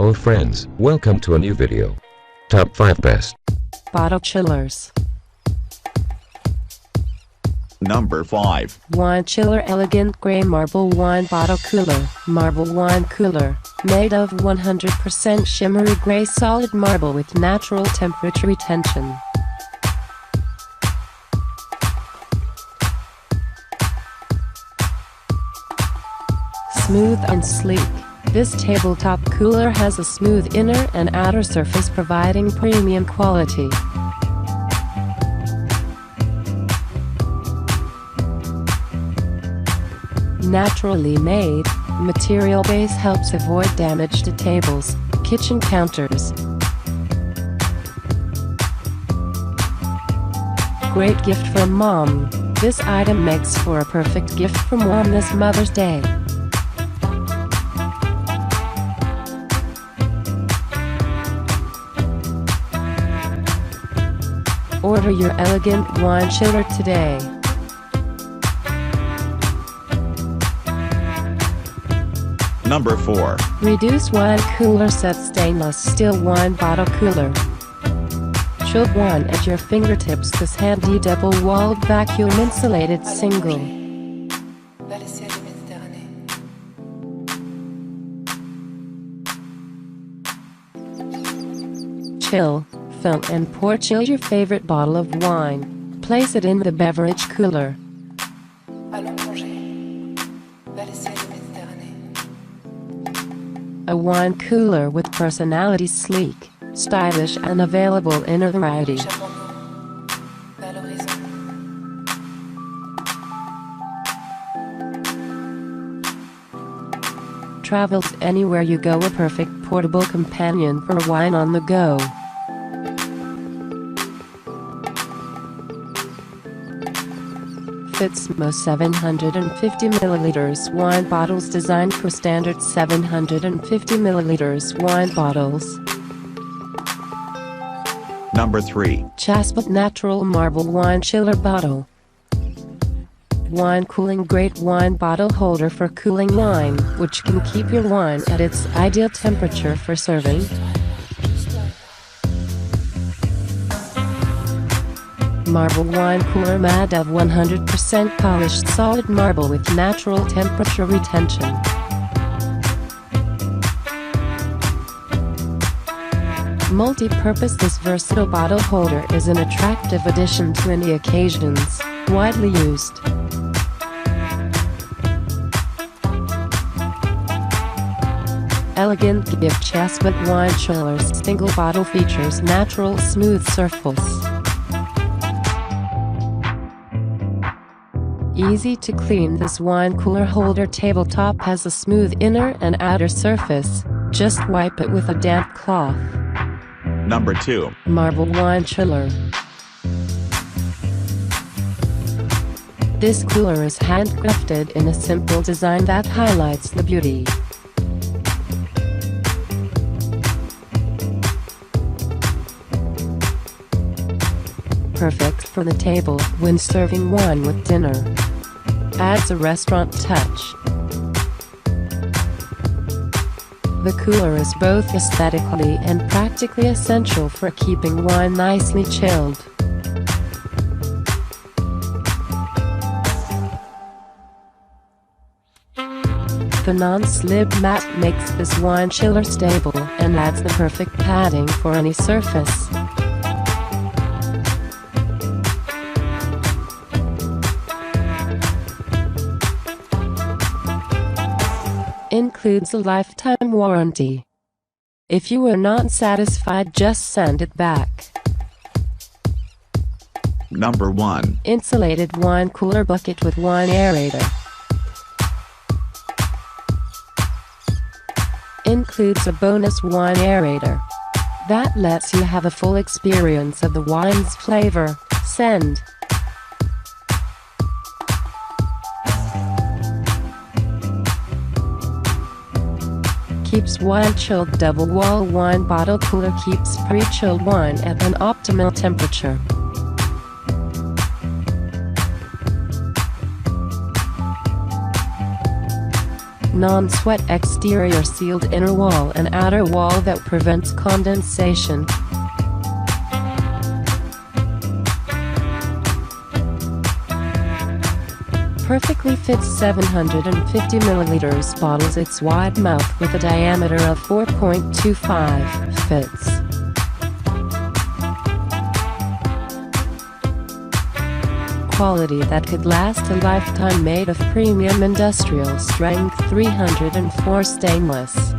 Hello friends, welcome to a new video. Top 5 Best Bottle Chillers. Number 5. Wine Chiller Elegant Grey Marble Wine Bottle Cooler. Marble wine cooler. Made of 100% shimmery gray solid marble with natural temperature retention. Smooth and sleek. This tabletop cooler has a smooth inner and outer surface providing premium quality. Naturally made, material base helps avoid damage to tables, kitchen counters. Great gift from mom. This item makes for a perfect gift for mom this Mother's Day. Order your elegant wine chiller today. Number 4. Reduce Wine Cooler Set Stainless Steel Wine Bottle Cooler. Chilled wine at your fingertips. This handy double-walled vacuum-insulated single. Chill, fill and pour. Chill your favorite bottle of wine. Place it in the beverage cooler. A wine cooler with personality, sleek, stylish and available in a variety. Travels anywhere you go, a perfect portable companion for wine on the go. Fits most 750 ml wine bottles, designed for standard 750 ml wine bottles. Number 3. Chaspa Natural Marble Wine Chiller Bottle. Wine cooling. Great wine bottle holder for cooling wine, which can keep your wine at its ideal temperature for serving. Marble wine cooler made of 100% polished solid marble with natural temperature retention. Multi-purpose. This versatile bottle holder is an attractive addition to any occasions, widely used. Elegant gift. Chaspa Wine Chillers single bottle features natural smooth surface. Easy to clean. This wine cooler holder tabletop has a smooth inner and outer surface. Just wipe it with a damp cloth. Number 2. Marble Wine Chiller. This cooler is handcrafted in a simple design that highlights the beauty. Perfect for the table when serving wine with dinner. Adds a restaurant touch. The cooler is both aesthetically and practically essential for keeping wine nicely chilled. The non-slip mat makes this wine chiller stable and adds the perfect padding for any surface. Includes a lifetime warranty. If you are not satisfied, just send it back. Number 1. Insulated wine cooler bucket with wine aerator. Includes a bonus wine aerator that lets you have a full experience of the wine's flavor. Send. Keeps wine chilled. Double wall wine bottle cooler keeps pre-chilled wine at an optimal temperature. non-sweat exterior sealed inner wall and outer wall that prevents condensation. Perfectly fits 750 milliliters bottles. Its wide mouth with a diameter of 4.25 fits. Quality that could last a lifetime, made of premium industrial strength 304 stainless.